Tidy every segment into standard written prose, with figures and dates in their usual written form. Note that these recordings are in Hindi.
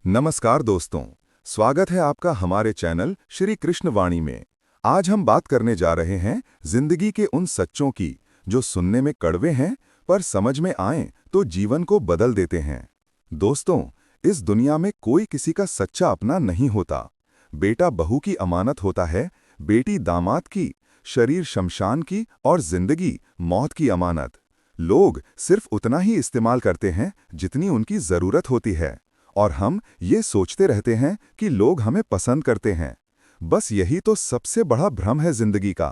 नमस्कार दोस्तों, स्वागत है आपका हमारे चैनल श्री कृष्ण वाणी में। आज हम बात करने जा रहे हैं जिंदगी के उन सच्चों की जो सुनने में कड़वे हैं पर समझ में आएं तो जीवन को बदल देते हैं। दोस्तों, इस दुनिया में कोई किसी का सच्चा अपना नहीं होता। बेटा बहू की अमानत होता है, बेटी दामाद की, शरीर शमशान की और जिंदगी मौत की अमानत। लोग सिर्फ उतना ही इस्तेमाल करते हैं जितनी उनकी जरूरत होती है, और हम ये सोचते रहते हैं कि लोग हमें पसंद करते हैं। बस यही तो सबसे बड़ा भ्रम है जिंदगी का।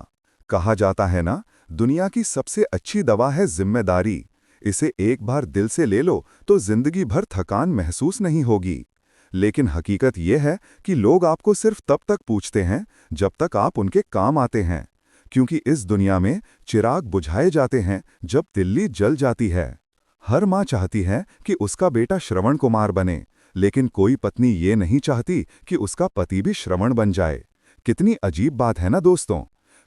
कहा जाता है ना, दुनिया की सबसे अच्छी दवा है जिम्मेदारी। इसे एक बार दिल से ले लो तो जिंदगी भर थकान महसूस नहीं होगी। लेकिन हकीकत यह है कि लोग आपको सिर्फ तब तक पूछते हैं जब तक आप उनके काम आते हैं, क्योंकि इस दुनिया में चिराग बुझाए जाते हैं जब दिल्ली जल जाती है। हर माँ चाहती है कि उसका बेटा श्रवण कुमार बने, लेकिन कोई पत्नी ये नहीं चाहती कि उसका पति भी श्रवण बन जाए। कितनी अजीब बात है ना दोस्तों।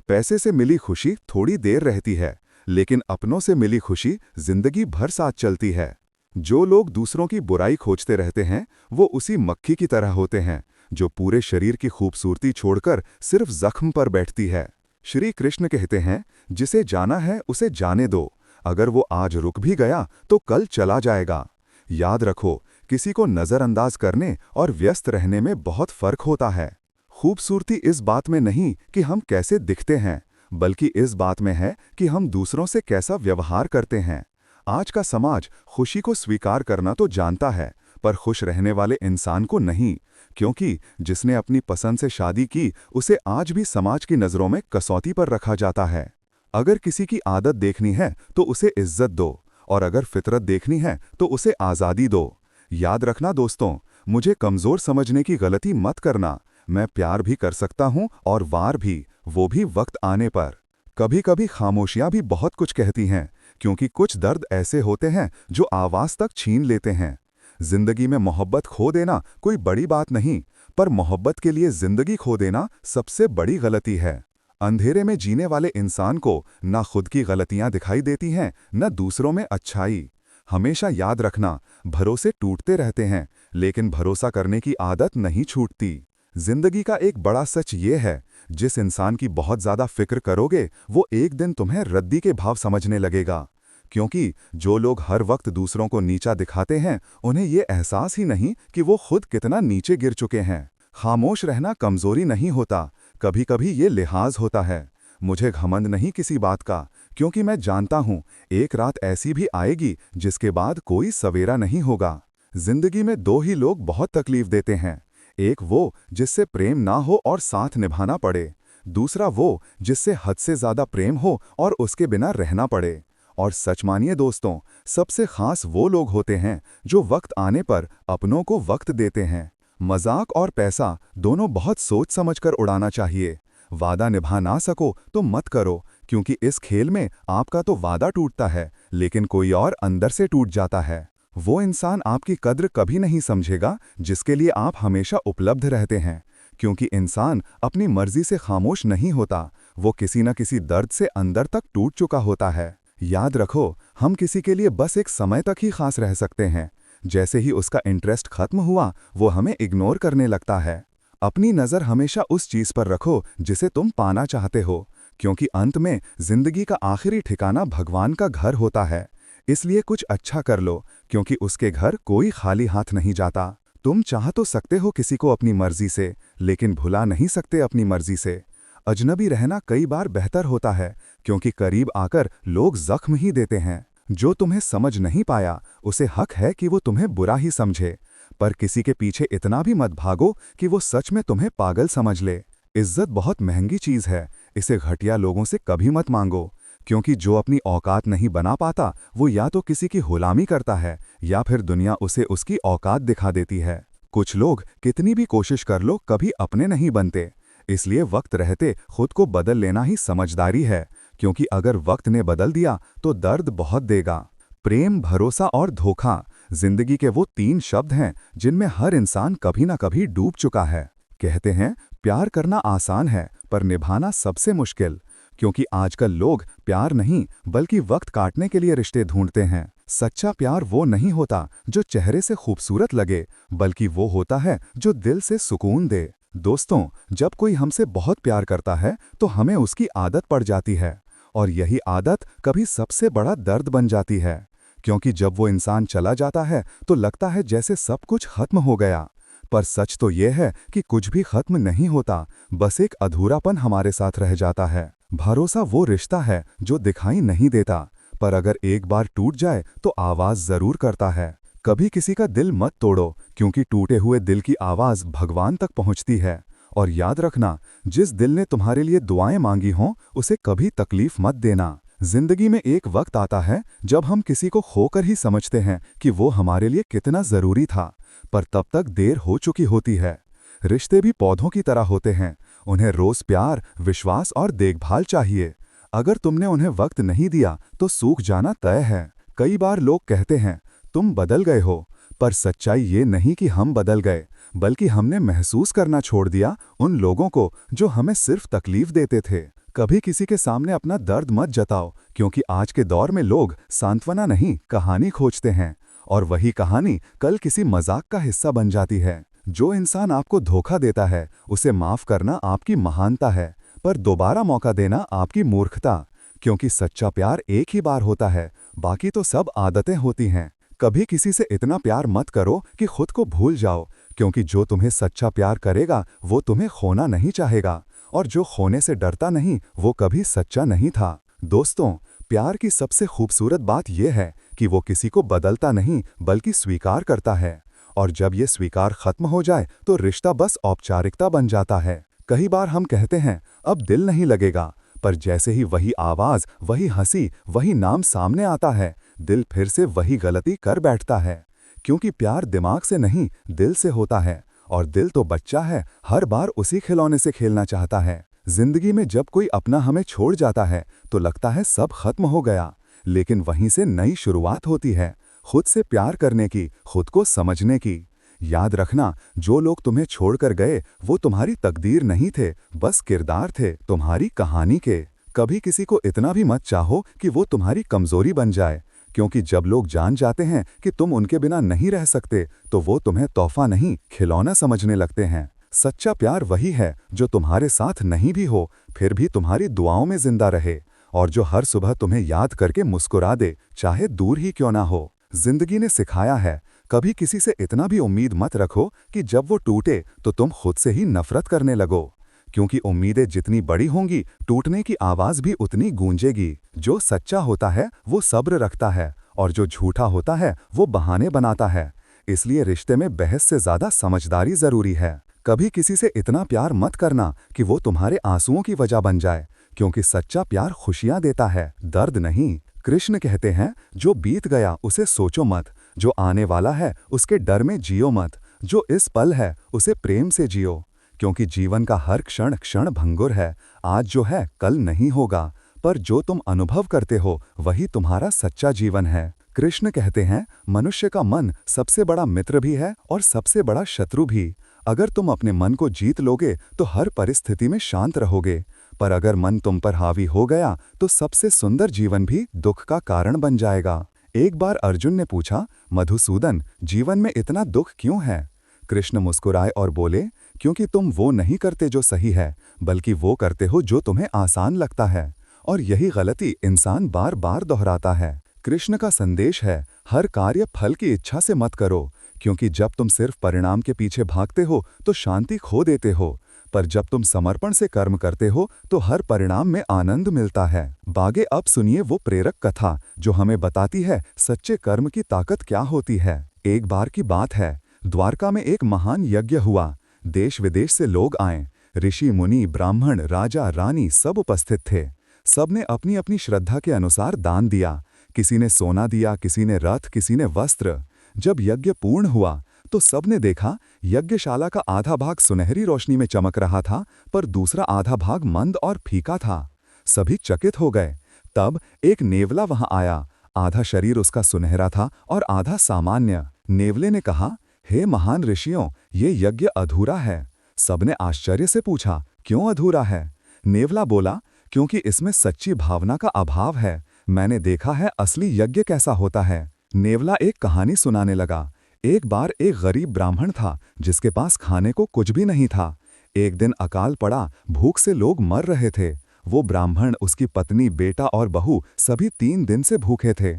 पैसे से मिली खुशी थोड़ी देर रहती है, लेकिन अपनों से मिली खुशी जिंदगी भर साथ चलती है। जो लोग दूसरों की बुराई खोजते रहते हैं वो उसी मक्खी की तरह होते हैं जो पूरे शरीर की खूबसूरती छोड़कर सिर्फ जख्म पर बैठती है। श्री कृष्ण कहते हैं, जिसे जाना है उसे जाने दो। अगर वो आज रुक भी गया तो कल चला जाएगा। याद रखो, किसी को नजरअंदाज करने और व्यस्त रहने में बहुत फर्क होता है। खूबसूरती इस बात में नहीं कि हम कैसे दिखते हैं, बल्कि इस बात में है कि हम दूसरों से कैसा व्यवहार करते हैं। आज का समाज खुशी को स्वीकार करना तो जानता है, पर खुश रहने वाले इंसान को नहीं, क्योंकि जिसने अपनी पसंद से शादी की उसे आज भी समाज की नज़रों में कसौटी पर रखा जाता है। अगर किसी की आदत देखनी है तो उसे इज्जत दो, और अगर फितरत देखनी है तो उसे आज़ादी दो। याद रखना दोस्तों, मुझे कमज़ोर समझने की गलती मत करना। मैं प्यार भी कर सकता हूँ और वार भी, वो भी वक्त आने पर। कभी कभी खामोशियाँ भी बहुत कुछ कहती हैं, क्योंकि कुछ दर्द ऐसे होते हैं जो आवाज़ तक छीन लेते हैं। जिंदगी में मोहब्बत खो देना कोई बड़ी बात नहीं, पर मोहब्बत के लिए जिंदगी खो देना सबसे बड़ी गलती है। अंधेरे में जीने वाले इंसान को न खुद की गलतियां दिखाई देती हैं न दूसरों में अच्छाई। हमेशा याद रखना, भरोसे टूटते रहते हैं, लेकिन भरोसा करने की आदत नहीं छूटती। जिंदगी का एक बड़ा सच ये है, जिस इंसान की बहुत ज़्यादा फिक्र करोगे वो एक दिन तुम्हें रद्दी के भाव समझने लगेगा। क्योंकि जो लोग हर वक्त दूसरों को नीचा दिखाते हैं, उन्हें ये एहसास ही नहीं कि वो खुद कितना नीचे गिर चुके हैं। खामोश रहना कमज़ोरी नहीं होता, कभी कभी ये लिहाज होता है। मुझे घमंड नहीं किसी बात का, क्योंकि मैं जानता हूँ एक रात ऐसी भी आएगी जिसके बाद कोई सवेरा नहीं होगा। जिंदगी में दो ही लोग बहुत तकलीफ देते हैं, एक वो जिससे प्रेम ना हो और साथ निभाना पड़े, दूसरा वो जिससे हद से ज़्यादा प्रेम हो और उसके बिना रहना पड़े। और सच मानिए दोस्तों, सबसे खास वो लोग होते हैं जो वक्त आने पर अपनों को वक्त देते हैं। मजाक और पैसा दोनों बहुत सोच समझकर उड़ाना चाहिए। वादा निभा ना सको तो मत करो, क्योंकि इस खेल में आपका तो वादा टूटता है, लेकिन कोई और अंदर से टूट जाता है। वो इंसान आपकी कद्र कभी नहीं समझेगा जिसके लिए आप हमेशा उपलब्ध रहते हैं, क्योंकि इंसान अपनी मर्जी से खामोश नहीं होता, वो किसी न किसी दर्द से अंदर तक टूट चुका होता है। याद रखो, हम किसी के लिए बस एक समय तक ही खास रह सकते हैं। जैसे ही उसका इंटरेस्ट खत्म हुआ, वो हमें इग्नोर करने लगता है। अपनी नज़र हमेशा उस चीज़ पर रखो जिसे तुम पाना चाहते हो, क्योंकि अंत में जिंदगी का आखिरी ठिकाना भगवान का घर होता है। इसलिए कुछ अच्छा कर लो, क्योंकि उसके घर कोई खाली हाथ नहीं जाता। तुम चाह तो सकते हो किसी को अपनी मर्जी से, लेकिन भुला नहीं सकते अपनी मर्जी से। अजनबी रहना कई बार बेहतर होता है, क्योंकि करीब आकर लोग जख्म ही देते हैं। जो तुम्हें समझ नहीं पाया उसे हक है कि वो तुम्हें बुरा ही समझे, पर किसी के पीछे इतना भी मत भागो कि वो सच में तुम्हें पागल समझ ले। इज्जत बहुत महंगी चीज़ है, इसे घटिया लोगों से कभी मत मांगो, क्योंकि जो अपनी औकात नहीं बना पाता वो या तो किसी की गुलामी करता है या फिर दुनिया उसे उसकी औकात दिखा देती है। कुछ लोग कितनी भी कोशिश कर लो कभी अपने नहीं बनते, इसलिए वक्त रहते खुद को बदल लेना ही समझदारी है, क्योंकि अगर वक्त ने बदल दिया तो दर्द बहुत देगा। प्रेम, भरोसा और धोखा जिंदगी के वो तीन शब्द हैं जिनमें हर इंसान कभी ना कभी डूब चुका है। कहते हैं प्यार करना आसान है पर निभाना सबसे मुश्किल, क्योंकि आजकल लोग प्यार नहीं बल्कि वक्त काटने के लिए रिश्ते ढूंढते हैं। सच्चा प्यार वो नहीं होता जो चेहरे से खूबसूरत लगे, बल्कि वो होता है जो दिल से सुकून दे। दोस्तों, जब कोई हमसे बहुत प्यार करता है तो हमें उसकी आदत पड़ जाती है, और यही आदत कभी सबसे बड़ा दर्द बन जाती है। क्योंकि जब वो इंसान चला जाता है तो लगता है जैसे सब कुछ खत्म हो गया। पर सच तो ये है कि कुछ भी खत्म नहीं होता, बस एक अधूरापन हमारे साथ रह जाता है। भरोसा वो रिश्ता है जो दिखाई नहीं देता, पर अगर एक बार टूट जाए तो आवाज जरूर करता है। कभी किसी का दिल मत तोड़ो, क्योंकि टूटे हुए दिल की आवाज भगवान तक पहुंचती है। और याद रखना, जिस दिल ने तुम्हारे लिए दुआएं मांगी हों, उसे कभी तकलीफ मत देना। जिंदगी में एक वक्त आता है जब हम किसी को खोकर ही समझते हैं कि वो हमारे लिए कितना जरूरी था, पर तब तक देर हो चुकी होती है। रिश्ते भी पौधों की तरह होते हैं, उन्हें रोज प्यार, विश्वास और देखभाल चाहिए। अगर तुमने उन्हें वक्त नहीं दिया तो सूख जाना तय है। कई बार लोग कहते हैं तुम बदल गए हो, पर सच्चाई ये नहीं कि हम बदल गए, बल्कि हमने महसूस करना छोड़ दिया उन लोगों को जो हमें सिर्फ तकलीफ देते थे। कभी किसी के सामने अपना दर्द मत जताओ, क्योंकि आज के दौर में लोग सांत्वना नहीं, कहानी खोजते हैं, और वही कहानी कल किसी मजाक का हिस्सा बन जाती है। जो इंसान आपको धोखा देता है उसे माफ करना आपकी महानता है, पर दोबारा मौका देना आपकी मूर्खता। क्योंकि सच्चा प्यार एक ही बार होता है, बाकी तो सब आदतें होती हैं। कभी किसी से इतना प्यार मत करो कि खुद को भूल जाओ, क्योंकि जो तुम्हें सच्चा प्यार करेगा वो तुम्हें खोना नहीं चाहेगा, और जो खोने से डरता नहीं वो कभी सच्चा नहीं था। दोस्तों, प्यार की सबसे खूबसूरत बात यह है कि वो किसी को बदलता नहीं बल्कि स्वीकार करता है, और जब ये स्वीकार खत्म हो जाए तो रिश्ता बस औपचारिकता बन जाता है। कई बार हम कहते हैं अब दिल नहीं लगेगा, पर जैसे ही वही आवाज, वही हंसी, वही नाम सामने आता है, दिल फिर से वही गलती कर बैठता है। क्योंकि प्यार दिमाग से नहीं, दिल से होता है, और दिल तो बच्चा है, हर बार उसी खिलौने से खेलना चाहता है। जिंदगी में जब कोई अपना हमें छोड़ जाता है तो लगता है सब खत्म हो गया, लेकिन वहीं से नई शुरुआत होती है, खुद से प्यार करने की, खुद को समझने की। याद रखना, जो लोग तुम्हें छोड़कर गए वो तुम्हारी तकदीर नहीं थे, बस किरदार थे तुम्हारी कहानी के। कभी किसी को इतना भी मत चाहो कि वो तुम्हारी कमजोरी बन जाए, क्योंकि जब लोग जान जाते हैं कि तुम उनके बिना नहीं रह सकते तो वो तुम्हें तोहफा नहीं, खिलौना समझने लगते हैं। सच्चा प्यार वही है जो तुम्हारे साथ नहीं भी हो फिर भी तुम्हारी दुआओं में जिंदा रहे, और जो हर सुबह तुम्हें याद करके मुस्कुरा दे, चाहे दूर ही क्यों ना हो। जिंदगी ने सिखाया है, कभी किसी से इतना भी उम्मीद मत रखो कि जब वो टूटे तो तुम खुद से ही नफरत करने लगो, क्योंकि उम्मीदें जितनी बड़ी होंगी टूटने की आवाज भी उतनी गूंजेगी। जो सच्चा होता है वो सब्र रखता है, और जो झूठा होता है वो बहाने बनाता है। इसलिए रिश्ते में बहस से ज्यादा समझदारी जरूरी है। कभी किसी से इतना प्यार मत करना कि वो तुम्हारे आंसुओं की वजह बन जाए, क्योंकि सच्चा प्यार खुशियां देता है, दर्द नहीं। कृष्ण कहते हैं, जो बीत गया उसे सोचो मत, जो आने वाला है उसके डर में जियो मत, जो इस पल है उसे प्रेम से जियो। क्योंकि जीवन का हर क्षण क्षण भंगुर है, आज जो है कल नहीं होगा, पर जो तुम अनुभव करते हो वही तुम्हारा सच्चा जीवन है। कृष्ण कहते हैं, मनुष्य का मन सबसे बड़ा मित्र भी है और सबसे बड़ा शत्रु भी। अगर तुम अपने मन को जीत लोगे तो हर परिस्थिति में शांत रहोगे, पर अगर मन तुम पर हावी हो गया तो सबसे सुंदर जीवन भी दुख का कारण बन जाएगा। एक बार अर्जुन ने पूछा, मधुसूदन, जीवन में इतना दुख क्यों है? कृष्ण मुस्कुराए और बोले, क्योंकि तुम वो नहीं करते जो सही है, बल्कि वो करते हो जो तुम्हें आसान लगता है, और यही गलती इंसान बार बार दोहराता है। कृष्ण का संदेश है, हर कार्य फल की इच्छा से मत करो, क्योंकि जब तुम सिर्फ परिणाम के पीछे भागते हो तो शांति खो देते हो, पर जब तुम समर्पण से कर्म करते हो तो हर परिणाम में आनंद मिलता है। बागे अब सुनिए वो प्रेरक कथा जो हमें बताती है सच्चे कर्म की ताकत क्या होती है। एक बार की बात है, द्वारका में एक महान यज्ञ हुआ। देश विदेश से लोग आए, ऋषि मुनि, ब्राह्मण, राजा, रानी सब उपस्थित थे। सबने अपनी अपनी श्रद्धा के अनुसार दान दिया। किसी ने सोना दिया, किसी ने रथ, किसी ने वस्त्र। जब यज्ञ पूर्ण हुआ तो सबने देखा यज्ञशाला का आधा भाग सुनहरी रोशनी में चमक रहा था, पर दूसरा आधा भाग मंद और फीका था। सभी चकित हो गए। तब एक नेवला वहां आया। आधा शरीर उसका सुनहरा था और आधा सामान्य। नेवले ने कहा, हे महान ऋषियों, ये यज्ञ अधूरा है। सबने आश्चर्य से पूछा, क्यों अधूरा है? नेवला बोला, क्योंकि इसमें सच्ची भावना का अभाव है। मैंने देखा है असली यज्ञ कैसा होता है। नेवला एक कहानी सुनाने लगा। एक बार एक गरीब ब्राह्मण था जिसके पास खाने को कुछ भी नहीं था। एक दिन अकाल पड़ा, भूख से लोग मर रहे थे। वो ब्राह्मण, उसकी पत्नी, बेटा और बहू सभी 3 दिन से भूखे थे।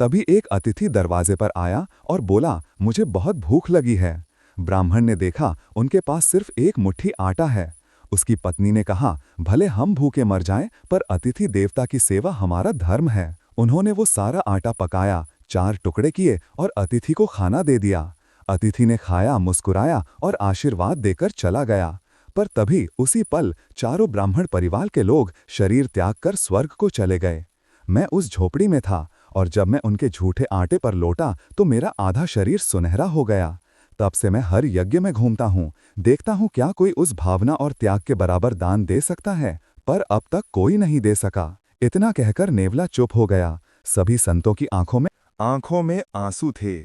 तभी एक अतिथि दरवाजे पर आया और बोला, मुझे बहुत भूख लगी है। ब्राह्मण ने देखा उनके पास सिर्फ एक मुट्ठी आटा है। उसकी पत्नी ने कहा, भले हम भूखे मर जाएं, पर अतिथि देवता की सेवा हमारा धर्म है। उन्होंने वो सारा आटा पकाया, 4 टुकड़े किए और अतिथि को खाना दे दिया। अतिथि ने खाया, मुस्कुराया और आशीर्वाद देकर चला गया। पर तभी उसी पल चारों ब्राह्मण परिवार के लोग शरीर त्याग कर स्वर्ग को चले गए। मैं उस झोपड़ी में था और जब मैं उनके झूठे आटे पर लौटा तो मेरा आधा शरीर सुनहरा हो गया। तब से मैं हर यज्ञ में घूमता हूँ, देखता हूँ क्या कोई उस भावना और त्याग के बराबर दान दे सकता है, पर अब तक कोई नहीं दे सका। इतना कहकर नेवला चुप हो गया। सभी संतों की आंखों में आंसू थे।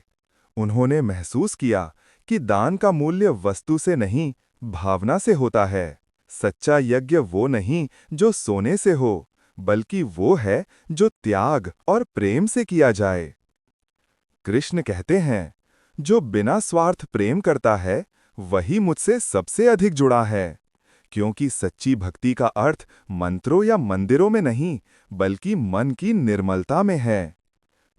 उन्होंने महसूस किया कि दान का मूल्य वस्तु से नहीं, भावना से होता है। सच्चा यज्ञ वो नहीं जो सोने से हो, बल्कि वो है जो त्याग और प्रेम से किया जाए। कृष्ण कहते हैं, जो बिना स्वार्थ प्रेम करता है वही मुझसे सबसे अधिक जुड़ा है, क्योंकि सच्ची भक्ति का अर्थ मंत्रों या मंदिरों में नहीं, बल्कि मन की निर्मलता में है।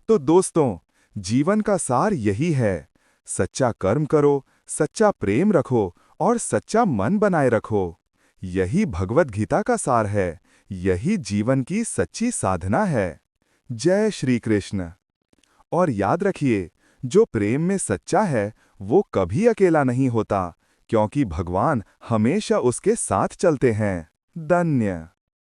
तो दोस्तों, जीवन का सार यही है, सच्चा कर्म करो, सच्चा प्रेम रखो और सच्चा मन बनाए रखो। यही भगवत गीता का सार है, यही जीवन की सच्ची साधना है। जय श्री कृष्ण। और याद रखिए, जो प्रेम में सच्चा है वो कभी अकेला नहीं होता, क्योंकि भगवान हमेशा उसके साथ चलते हैं। धन्य।